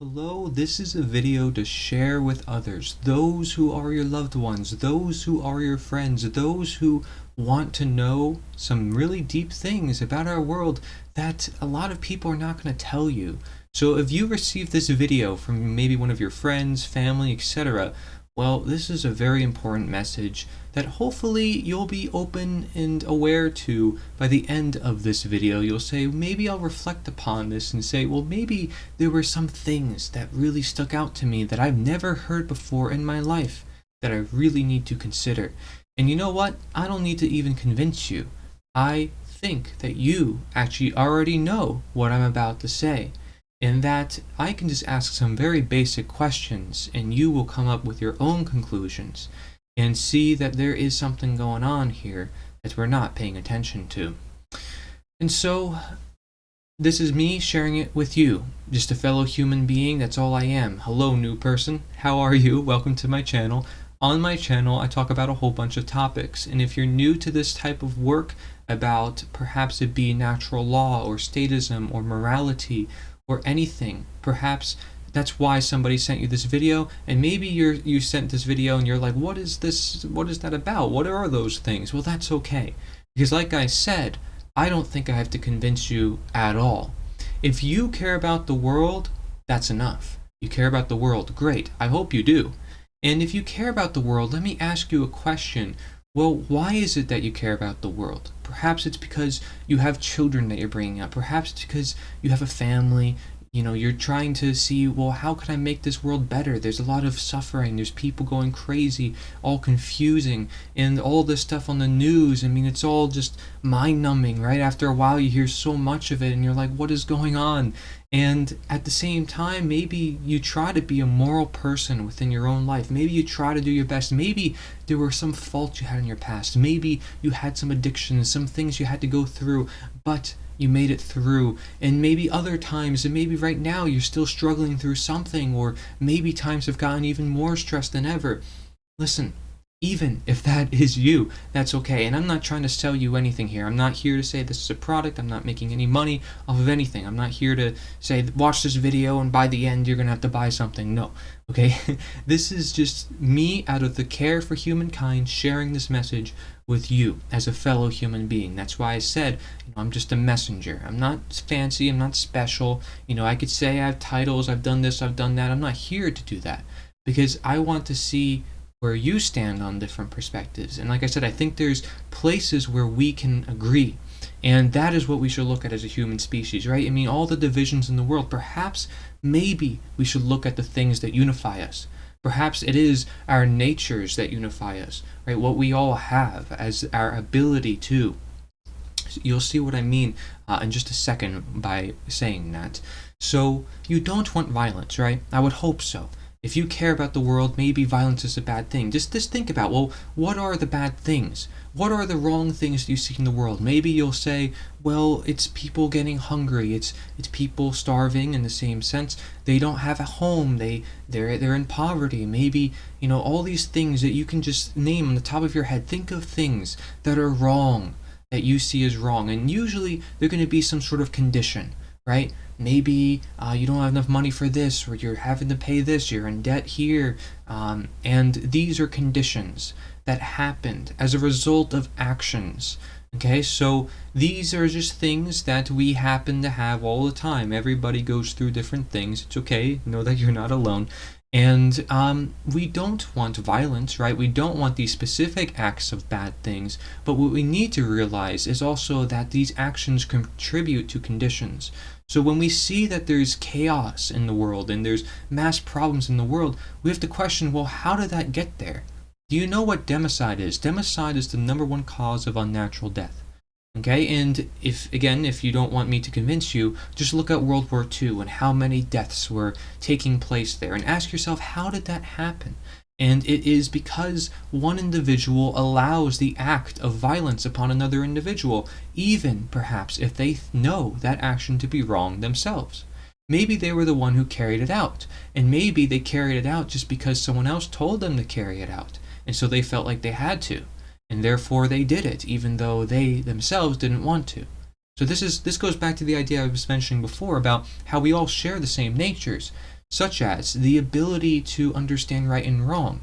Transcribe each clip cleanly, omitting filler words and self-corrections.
Hello, this is a video to share with others, those who are your loved ones, those who are your friends, those who want to know some really deep things about our world that a lot of people are not going to tell you. So if you receive this video from maybe one of your friends, family, etc., well, this is a very important message that hopefully you'll be open and aware to by the end of this video. You'll say, maybe I'll reflect upon this and say, well, maybe there were some things that really stuck out to me that I've never heard before in my life that I really need to consider. And you know what? I don't need to even convince you. I think that you actually already know what I'm about to say, and that I can just ask some very basic questions and you will come up with your own conclusions and see that there is something going on here that we're not paying attention to. And so this is me sharing it with you, just a fellow human being. That's all I am. Hello, new person. How are you? Welcome to my channel. On my channel, I talk about a whole bunch of topics, and if you're new to this type of work about perhaps it be natural law or statism or morality or anything, perhaps that's why somebody sent you this video, and maybe you sent this video and you're like, what is this? What is that about? What are those things? Well, that's okay, because like I said, I don't think I have to convince you at all. If you care about the world, that's enough. You care about the world, great. I hope you do. And if you care about the world, let me ask you a question. Well, why is it that you care about the world? Perhaps it's because you have children that you're bringing up. Perhaps it's because you have a family. You know, you're trying to see, well, how can I make this world better? There's a lot of suffering. There's people going crazy, all confusing, and all this stuff on the news. I mean, it's all just mind-numbing, right? After a while, you hear so much of it, and you're like, what is going on? And at the same time, maybe you try to be a moral person within your own life. Maybe you try to do your best. Maybe there were some faults you had in your past. Maybe you had some addictions, some things you had to go through, but you made it through. And maybe other times, and maybe right now you're still struggling through something, or maybe times have gotten even more stressed than ever. Listen, even if that is you, that's okay. And I'm not trying to sell you anything here. I'm not here to say this is a product. I'm not making any money off of anything. I'm not here to say, watch this video and by the end you're going to have to buy something. No, okay? This is just me out of the care for humankind sharing this message with you as a fellow human being. That's why I said, I'm just a messenger. I'm not fancy. I'm not special. I could say I have titles. I've done this. I've done that. I'm not here to do that because I want to see where you stand on different perspectives. And like I said, I think there's places where we can agree. And that is what we should look at as a human species, right? I mean, all the divisions in the world, perhaps, maybe we should look at the things that unify us. Perhaps it is our natures that unify us, right? What we all have as our ability to. You'll see what I mean in just a second by saying that. So you don't want violence, right? I would hope so. If you care about the world, maybe violence is a bad thing. Just think about, well, what are the bad things? What are the wrong things that you see in the world? Maybe you'll say, well, it's people getting hungry. It's people starving in the same sense. They don't have a home. They're in poverty. Maybe, all these things that you can just name on the top of your head. Think of things that are wrong, that you see as wrong. And usually they're going to be some sort of condition, right? Maybe you don't have enough money for this, or you're having to pay this, you're in debt here, and these are conditions that happened as a result of actions. Okay, so these are just things that we happen to have all the time. Everybody goes through different things. It's okay, know that you're not alone. And we don't want violence, right? We don't want these specific acts of bad things. But what we need to realize is also that these actions contribute to conditions. So when we see that there's chaos in the world and there's mass problems in the world, we have to question, well, how did that get there? Do you know what democide is? Democide is the #1 cause of unnatural death. Okay, and if you don't want me to convince you, just look at World War II and how many deaths were taking place there and ask yourself, how did that happen? And it is because one individual allows the act of violence upon another individual, even perhaps if they know that action to be wrong themselves. Maybe they were the one who carried it out, and maybe they carried it out just because someone else told them to carry it out, and so they felt like they had to. And therefore they did it, even though they themselves didn't want to. So this goes back to the idea I was mentioning before about how we all share the same natures. such as the ability to understand right and wrong.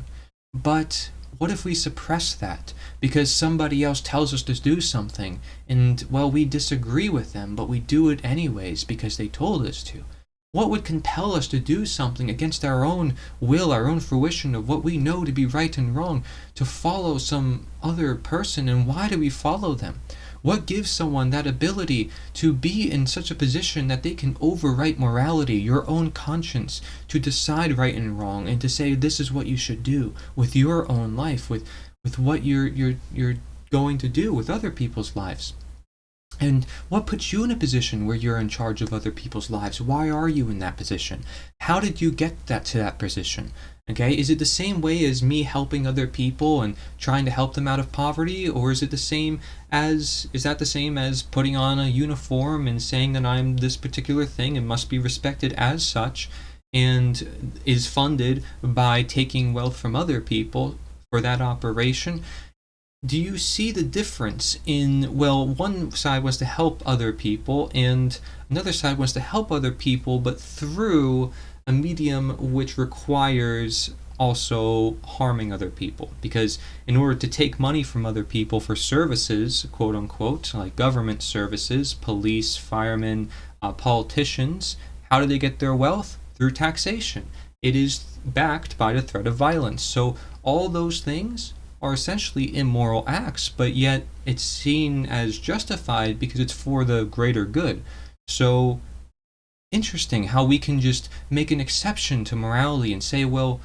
But what if we suppress that because somebody else tells us to do something and, well, we disagree with them, but we do it anyways because they told us to? What would compel us to do something against our own will, our own fruition of what we know to be right and wrong, to follow some other person? And why do we follow them? What gives someone that ability to be in such a position that they can overwrite morality, your own conscience, to decide right and wrong, and to say this is what you should do with your own life, with what you're going to do with other people's lives? And what puts you in a position where you're in charge of other people's lives? Why are you in that position? How did you get to that position? Okay, is it the same way as me helping other people and trying to help them out of poverty? Or is that the same as putting on a uniform and saying that I'm this particular thing and must be respected as such, and is funded by taking wealth from other people for that operation? Do you see the difference in, well, one side wants to help other people and another side wants to help other people, but through a medium which requires also harming other people? Because in order to take money from other people for services, quote unquote, like government services, police, firemen, politicians, how do they get their wealth? Through taxation. It is backed by the threat of violence. So all those things are essentially immoral acts, but yet it's seen as justified because it's for the greater good. So interesting how we can just make an exception to morality and say, well,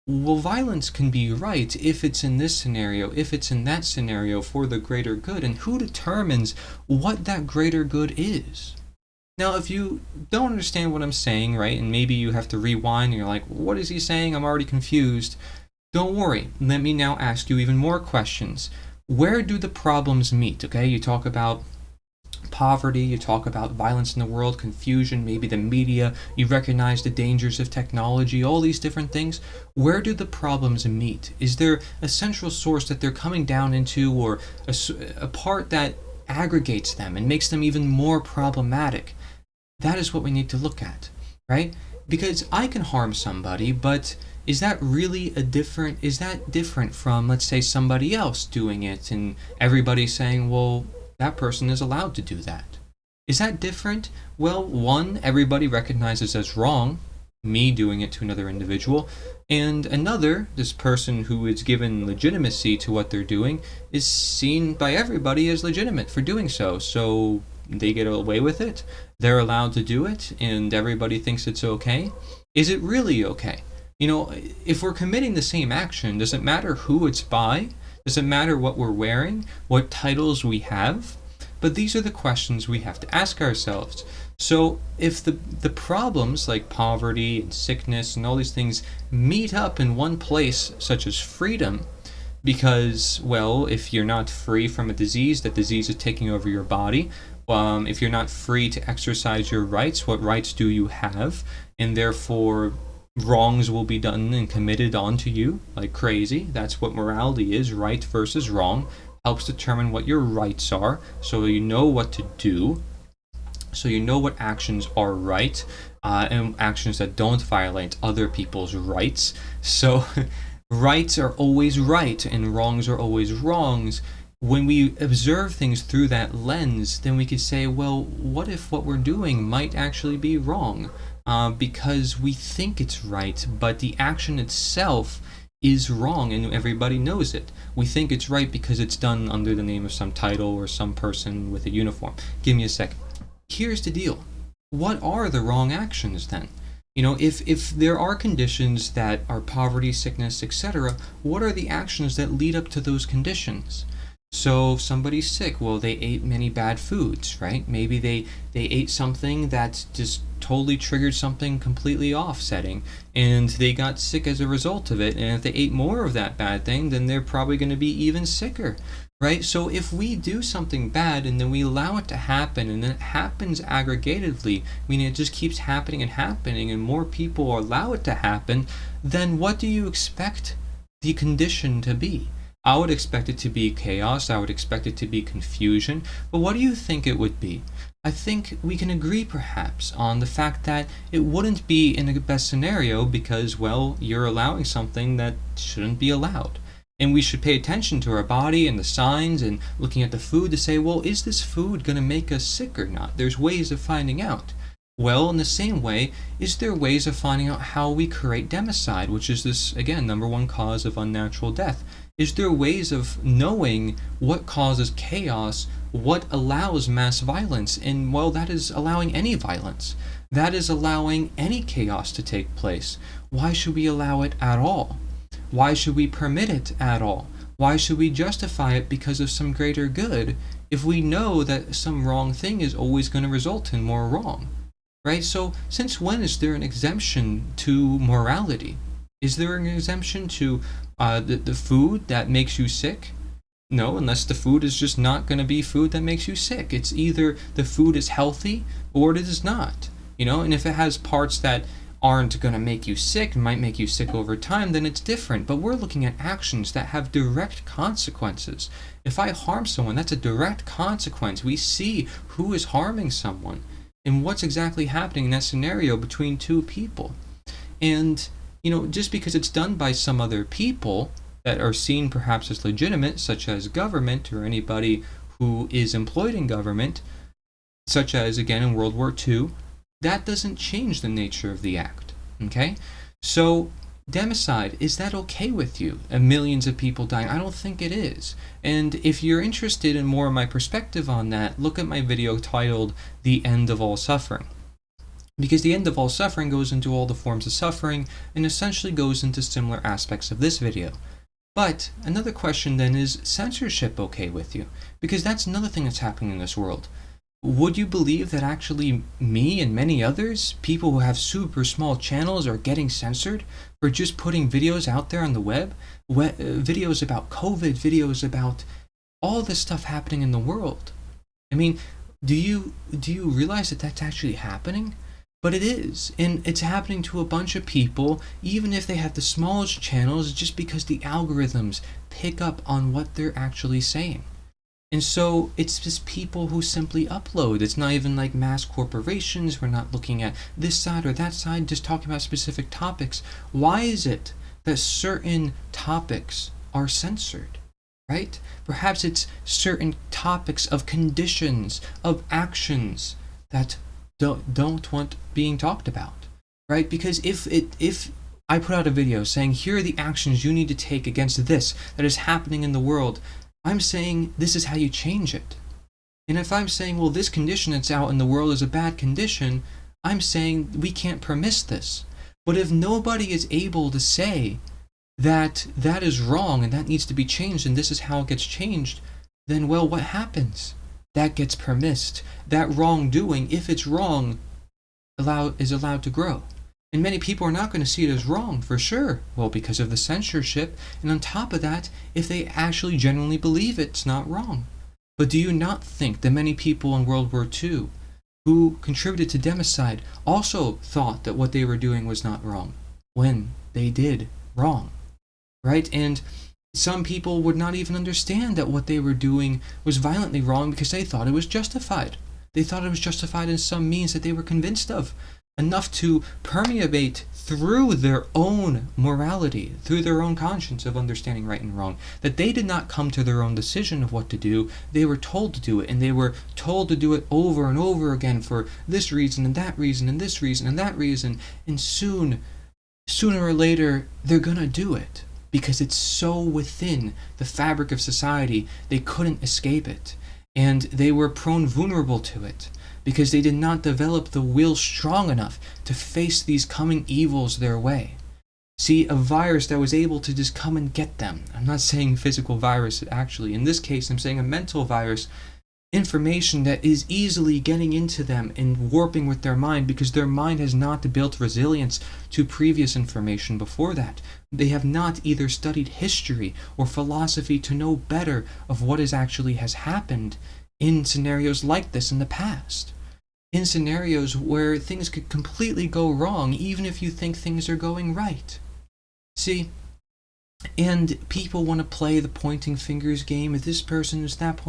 violence can be right if it's in this scenario, if it's in that scenario, for the greater good. And who determines what that greater good is? Now, if you don't understand what I'm saying, right, and maybe you have to rewind and you're like, what is he saying? I'm already confused. Don't worry, let me now ask you even more questions. Where do the problems meet? Okay, you talk about poverty, you talk about violence in the world, confusion, maybe the media, you recognize the dangers of technology, all these different things. Where do the problems meet? Is there a central source that they're coming down into, or a part that aggregates them and makes them even more problematic? That is what we need to look at, right? Because I can harm somebody, but is that different from, let's say, somebody else doing it and everybody saying, well, that person is allowed to do that? Is that different? Well, one, everybody recognizes as wrong, me doing it to another individual, and another, this person who is given legitimacy to what they're doing, is seen by everybody as legitimate for doing so. So they get away with it, they're allowed to do it, and everybody thinks it's okay. Is it really okay? You know, if we're committing the same action, does it matter who it's by? Does it matter what we're wearing? What titles we have? But these are the questions we have to ask ourselves. So if the problems like poverty and sickness and all these things meet up in one place, such as freedom, because, well, if you're not free from a disease, that disease is taking over your body. If you're not free to exercise your rights, what rights do you have? And therefore, wrongs will be done and committed onto you like crazy. That's what morality is, right versus wrong. Helps determine what your rights are, so you know what to do, so you know what actions are right, and actions that don't violate other people's rights. So rights are always right and wrongs are always wrongs. When we observe things through that lens, then we could say, well, what if what we're doing might actually be wrong? Because we think it's right, but the action itself is wrong and everybody knows it. We think it's right because it's done under the name of some title or some person with a uniform. Give me a second. Here's the deal. What are the wrong actions then? You know, if there are conditions that are poverty, sickness, etc., what are the actions that lead up to those conditions? So if somebody's sick, well, they ate many bad foods, right? Maybe they ate something that just totally triggered something completely offsetting, and they got sick as a result of it. And if they ate more of that bad thing, then they're probably going to be even sicker, right? So if we do something bad and then we allow it to happen, and then it happens aggregatedly, meaning it just keeps happening and happening, and more people allow it to happen, then what do you expect the condition to be? I would expect it to be chaos. I would expect it to be confusion. But what do you think it would be? I think we can agree perhaps on the fact that it wouldn't be in the best scenario because, well, you're allowing something that shouldn't be allowed. And we should pay attention to our body and the signs and looking at the food to say, well, is this food going to make us sick or not? There's ways of finding out. Well, in the same way, is there ways of finding out how we create democide, which is this, again, #1 cause of unnatural death? Is there ways of knowing what causes chaos, what allows mass violence? And, well, that is allowing any violence. That is allowing any chaos to take place. Why should we allow it at all? Why should we permit it at all? Why should we justify it because of some greater good if we know that some wrong thing is always going to result in more wrong? Right? So since when is there an exemption to morality? Is there an exemption to the food that makes you sick? No, unless the food is just not going to be food that makes you sick. It's either the food is healthy or it is not. And if it has parts that aren't going to make you sick, might make you sick over time, then it's different. But we're looking at actions that have direct consequences. If I harm someone, that's a direct consequence. We see who is harming someone and what's exactly happening in that scenario between two people. And, just because it's done by some other people that are seen perhaps as legitimate, such as government or anybody who is employed in government, such as, again, in World War II, that doesn't change the nature of the act, okay? So, democide, is that okay with you? And millions of people dying? I don't think it is. And if you're interested in more of my perspective on that, look at my video titled The End of All Suffering. Because the end of all suffering goes into all the forms of suffering and essentially goes into similar aspects of this video. But another question then is censorship okay with you? Because that's another thing that's happening in this world. Would you believe that actually me and many others, people who have super small channels, are getting censored for just putting videos out there on the web? Videos about COVID, videos about all this stuff happening in the world. I mean, do you realize that that's actually happening? But it is, and it's happening to a bunch of people, even if they have the smallest channels, just because the algorithms pick up on what they're actually saying. And so it's just people who simply upload. It's not even like mass corporations. We're not looking at this side or that side, just talking about specific topics. Why is it that certain topics are censored, right? Perhaps it's certain topics of conditions, of actions that don't want being talked about, right? Because if I put out a video saying, here are the actions you need to take against this that is happening in the world, I'm saying this is how you change it. And if I'm saying, well, this condition that's out in the world is a bad condition, I'm saying we can't permit this. But if nobody is able to say that that is wrong and that needs to be changed and this is how it gets changed, then, well, what happens? That gets permissed. That wrongdoing, if it's wrong, is allowed to grow. And many people are not going to see it as wrong, for sure. Well, because of the censorship. And on top of that, if they actually genuinely believe it's not wrong. But do you not think that many people in World War II who contributed to democide also thought that what they were doing was not wrong when they did wrong, right? And some people would not even understand that what they were doing was violently wrong because they thought it was justified. They thought it was justified in some means that they were convinced of, enough to permeate through their own morality, through their own conscience of understanding right and wrong, that they did not come to their own decision of what to do. They were told to do it, and they were told to do it over and over again for this reason and that reason and this reason and that reason, and sooner or later they're gonna do it because it's so within the fabric of society they couldn't escape it, and they were prone vulnerable to it because they did not develop the will strong enough to face these coming evils their way. See, a virus that was able to just come and get them. I'm not saying physical virus, actually. In this case, I'm saying a mental virus. Information that is easily getting into them and warping with their mind because their mind has not built resilience to previous information before that. They have not either studied history or philosophy to know better of what actually has happened in scenarios like this in the past. In scenarios where things could completely go wrong even if you think things are going right. See, And people want to play the pointing fingers game. If this person is that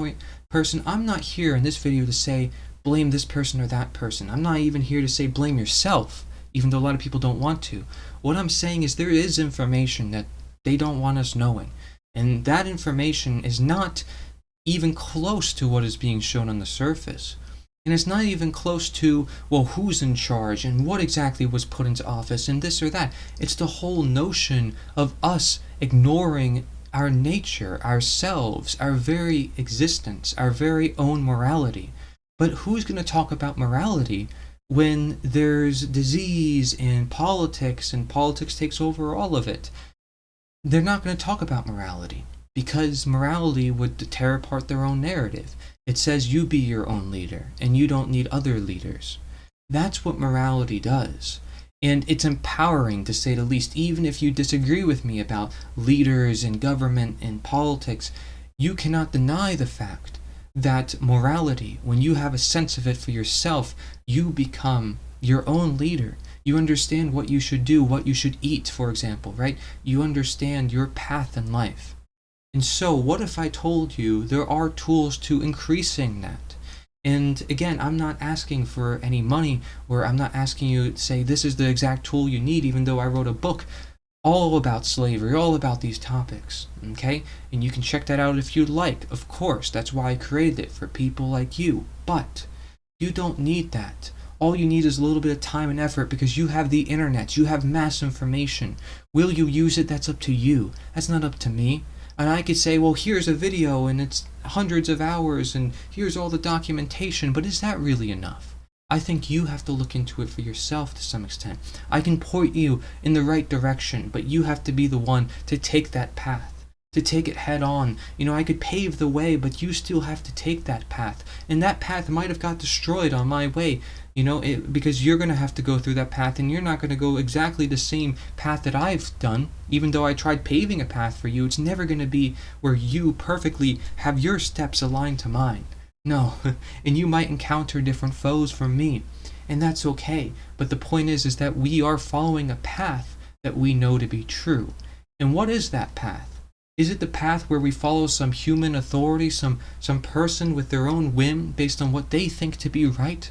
person, I'm not here in this video to say blame this person or that person. I'm not even here to say blame yourself, even though a lot of people don't want to. What I'm saying is there is information that they don't want us knowing. And that information is not even close to what is being shown on the surface. And it's not even close to, well, who's in charge and what exactly was put into office and this or that. It's the whole notion of us ignoring our nature, ourselves, our very existence, our very own morality. But who's going to talk about morality when there's disease and politics takes over all of it? They're not going to talk about morality because morality would tear apart their own narrative. It says you be your own leader and you don't need other leaders. That's what morality does. And it's empowering, to say the least. Even if you disagree with me about leaders and government and politics, you cannot deny the fact that morality, when you have a sense of it for yourself, you become your own leader. You understand what you should do, what you should eat, for example, right? You understand your path in life. And so what if I told you there are tools to increasing that? And again, I'm not asking for any money, or I'm not asking you to say this is the exact tool you need, even though I wrote a book all about slavery, all about these topics, okay? And you can check that out if you'd like. Of course, that's why I created it, for people like you. But you don't need that. All you need is a little bit of time and effort because you have the internet, you have mass information. Will you use it? That's up to you. That's not up to me. And I could say, well, here's a video and it's hundreds of hours and here's all the documentation, but is that really enough? I think you have to look into it for yourself to some extent. I can point you in the right direction, but you have to be the one to take that path, to take it head on. You know, I could pave the way, but you still have to take that path. And that path might have got destroyed on my way, you know, because you're going to have to go through that path and you're not going to go exactly the same path that I've done. Even though I tried paving a path for you, it's never going to be where you perfectly have your steps aligned to mine. No, and you might encounter different foes from me, and that's okay. But the point is that we are following a path that we know to be true. And what is that path? Is it the path where we follow some human authority, some person with their own whim based on what they think to be right?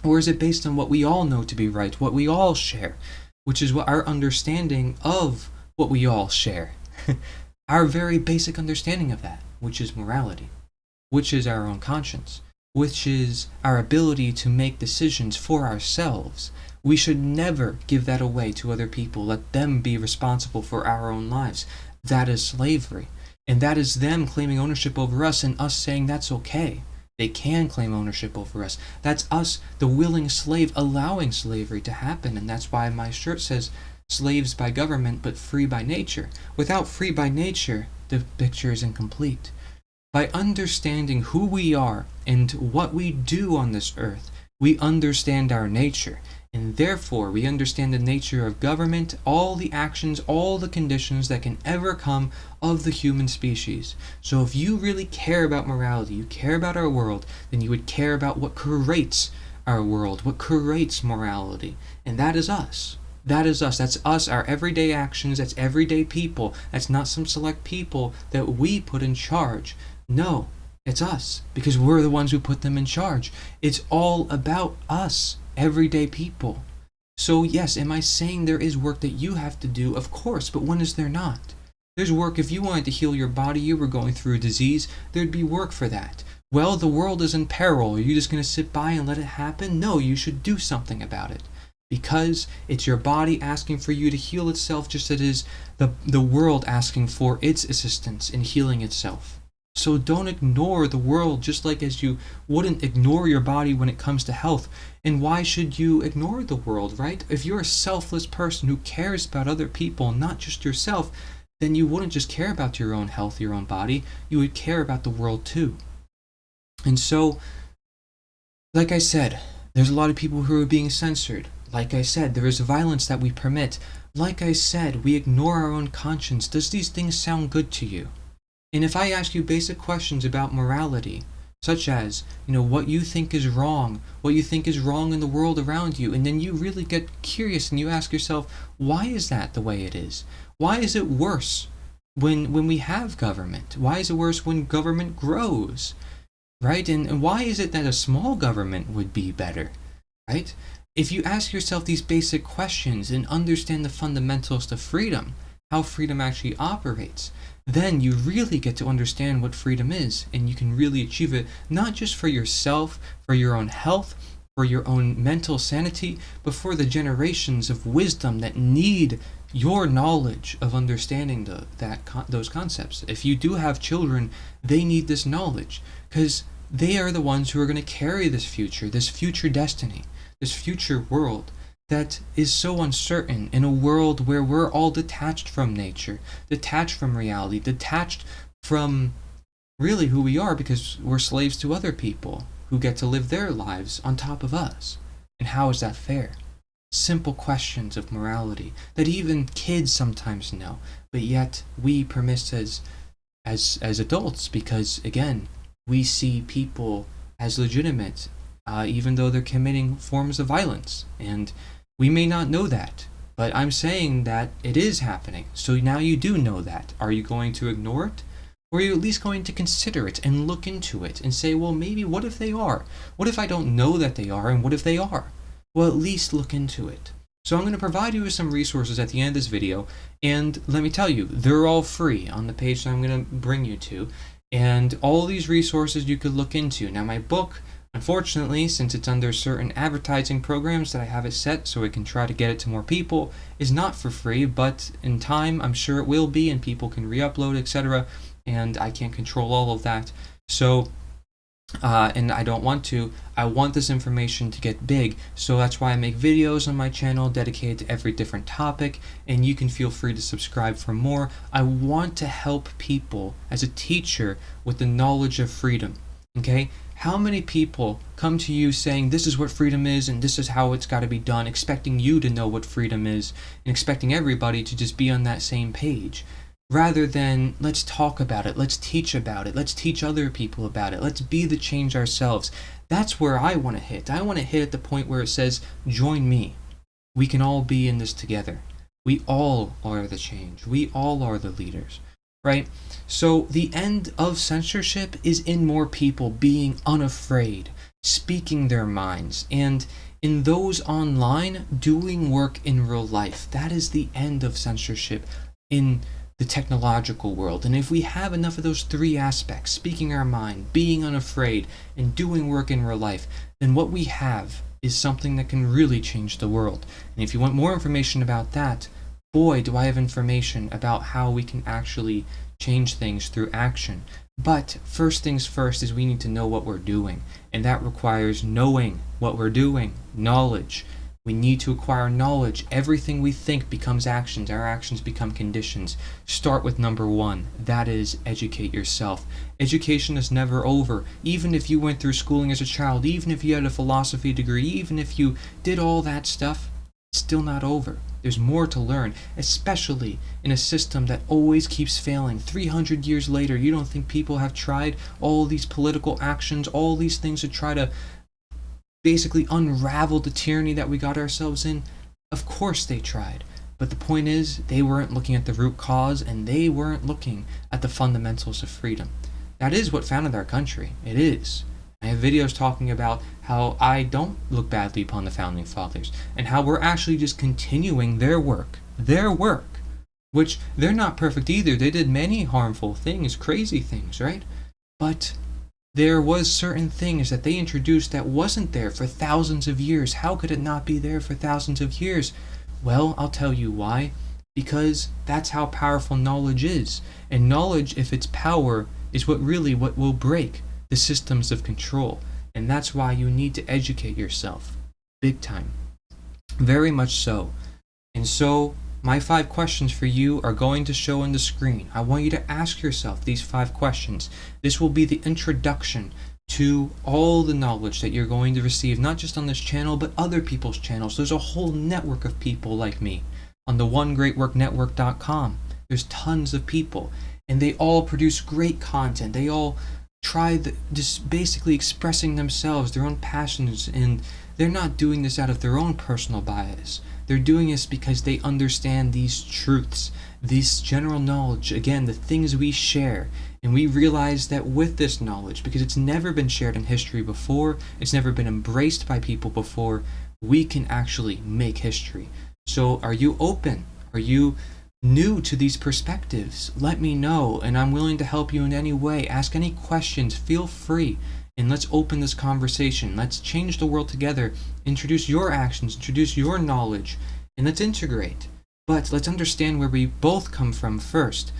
Or is it based on what we all know to be right, what we all share, which is what our understanding of what we all share, our very basic understanding of that, which is morality, which is our own conscience, which is our ability to make decisions for ourselves. We should never give that away to other people. Let them be responsible for our own lives. That is slavery. And that is them claiming ownership over us and us saying that's okay. They can claim ownership over us. That's us, the willing slave, allowing slavery to happen. And that's why my shirt says slaves by government, but free by nature. Without free by nature, the picture is incomplete. By understanding who we are and what we do on this earth, we understand our nature. And therefore, we understand the nature of government, all the actions, all the conditions that can ever come of the human species. So if you really care about morality, you care about our world, then you would care about what creates our world, what creates morality. And that is us. That is us. That's us, our everyday actions. That's everyday people. That's not some select people that we put in charge. No, it's us, because we're the ones who put them in charge. It's all about us, everyday people. So yes, am I saying there is work that you have to do? Of course, but when is there not? There's work. If you wanted to heal your body, you were going through a disease, there'd be work for that. Well, the world is in peril. Are you just going to sit by and let it happen? No, you should do something about it. Because it's your body asking for you to heal itself, just as it is the world asking for its assistance in healing itself. So don't ignore the world, just like as you wouldn't ignore your body when it comes to health. And why should you ignore the world, right? If you're a selfless person who cares about other people, not just yourself, then you wouldn't just care about your own health, your own body. You would care about the world too. And so, like I said, there's a lot of people who are being censored. Like I said, there is violence that we permit. Like I said, we ignore our own conscience. Does these things sound good to you? And if I ask you basic questions about morality, such as, what you think is wrong, in the world around you, and then you really get curious and you ask yourself, why is that the way it is? Why is it worse when we have government? Why is it worse when government grows? Right? And why is it that a small government would be better? Right? If you ask yourself these basic questions and understand the fundamentals of freedom, how freedom actually operates, then you really get to understand what freedom is, and you can really achieve it, not just for yourself, for your own health, for your own mental sanity, but for the generations of wisdom that need your knowledge of understanding those concepts. If you do have children, they need this knowledge, because they are the ones who are going to carry this future destiny, this future world that is so uncertain, in a world where we're all detached from nature, detached from reality, detached from really who we are, because we're slaves to other people who get to live their lives on top of us. And how is that fair? Simple questions of morality that even kids sometimes know, but yet we permit as adults, because again, we see people as legitimate, even though they're committing forms of violence. And we may not know that, but I'm saying that it is happening. So now you do know that. Are you going to ignore it? Or are you at least going to consider it and look into it and say, well, maybe what if they are? What if I don't know that they are, and what if they are? Well, at least look into it. So I'm going to provide you with some resources at the end of this video, and let me tell you, they're all free on the page that I'm going to bring you to, and all these resources you could look into. Now, my book, unfortunately, since it's under certain advertising programs that I have it set so I can try to get it to more people, is not for free, but in time I'm sure it will be, and people can re-upload, etc., and I can't control all of that. So and I don't want to. I want this information to get big, so that's why I make videos on my channel dedicated to every different topic, and you can feel free to subscribe for more. I want to help people as a teacher with the knowledge of freedom. Okay? How many people come to you saying this is what freedom is and this is how it's got to be done, expecting you to know what freedom is and expecting everybody to just be on that same page? Rather than, let's talk about it, let's teach about it, let's teach other people about it, let's be the change ourselves. That's where I want to hit. I want to hit at the point where it says, join me. We can all be in this together. We all are the change. We all are the leaders, right? So the end of censorship is in more people being unafraid, speaking their minds, and in those online doing work in real life. That is the end of censorship in the technological world. And if we have enough of those three aspects, speaking our mind, being unafraid, and doing work in real life, then what we have is something that can really change the world. And if you want more information about that, boy, do I have information about how we can actually change things through action. But first things first is we need to know what we're doing, and that requires knowing what we're doing, knowledge. We need to acquire knowledge. Everything we think becomes actions. Our actions become conditions. Start with number one. That is, educate yourself. Education is never over. Even if you went through schooling as a child, even if you had a philosophy degree, even if you did all that stuff, it's still not over. There's more to learn, especially in a system that always keeps failing. 300 years later, you don't think people have tried all these political actions, all these things to try to basically unravel the tyranny that we got ourselves in? Of course they tried. But the point is, they weren't looking at the root cause, and they weren't looking at the fundamentals of freedom. That is what founded our country. It is. I have videos talking about how I don't look badly upon the founding fathers, and how we're actually just continuing their work, which they're not perfect either. They did many harmful things, crazy things, right? But there was certain things that they introduced that wasn't there for thousands of years. How could it not be there for thousands of years? Well, I'll tell you why. Because that's how powerful knowledge is. And knowledge, if it's power, is what will break the systems of control. And that's why you need to educate yourself. Big time. Very much so. And so, my 5 questions for you are going to show on the screen. I want you to ask yourself these 5 questions. This will be the introduction to all the knowledge that you're going to receive, not just on this channel, but other people's channels. There's a whole network of people like me on the onegreatworknetwork.com. There's tons of people, and they all produce great content. They all just basically expressing themselves, their own passions, and they're not doing this out of their own personal bias. They're doing this because they understand these truths, this general knowledge, again, the things we share. And we realize that with this knowledge, because it's never been shared in history before, it's never been embraced by people before, we can actually make history. So are you open? Are you new to these perspectives? Let me know, and I'm willing to help you in any way. Ask any questions, feel free, and let's open this conversation. Let's change the world together. Introduce your actions, introduce your knowledge, and let's integrate. But let's understand where we both come from first,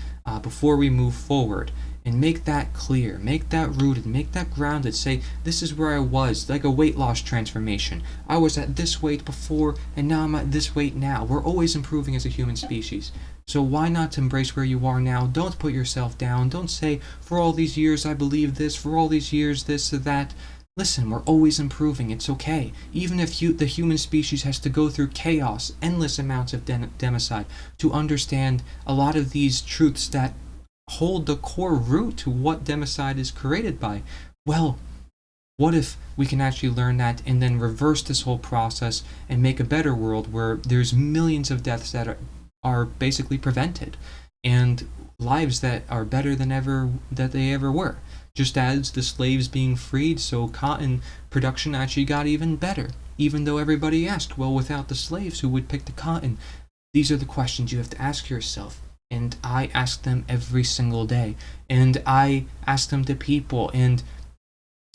before we move forward. And make that clear, make that rooted, make that grounded. Say, this is where I was, like a weight loss transformation. I was at this weight before, and now I'm at this weight now. We're always improving as a human species. So why not embrace where you are now? Don't put yourself down. Don't say, for all these years I believed this, for all these years this or that. Listen, we're always improving. It's okay. Even if the human species has to go through chaos, endless amounts of democide, to understand a lot of these truths that hold the core root to what democide is created by. Well, what if we can actually learn that and then reverse this whole process and make a better world where there's millions of deaths that are basically prevented, and lives that are better than ever that they ever were. Just as the slaves being freed, so cotton production actually got even better, even though everybody asked, well, without the slaves, who would pick the cotton? These are the questions you have to ask yourself. And I ask them every single day. And I ask them to people. And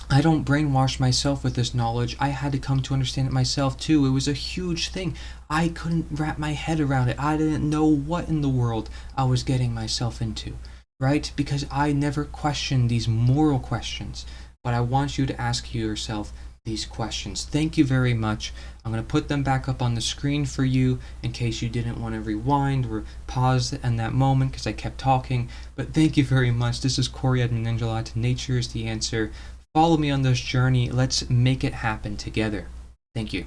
I don't brainwash myself with this knowledge. I had to come to understand it myself too. It was a huge thing. I couldn't wrap my head around it. I didn't know what in the world I was getting myself into, right? Because I never questioned these moral questions. But I want you to ask yourself these questions. Thank you very much. I'm going to put them back up on the screen for you in case you didn't want to rewind or pause in that moment because I kept talking. But thank you very much. This is Corey Edmund Angela to Nature is the Answer. Follow me on this journey. Let's make it happen together. Thank you.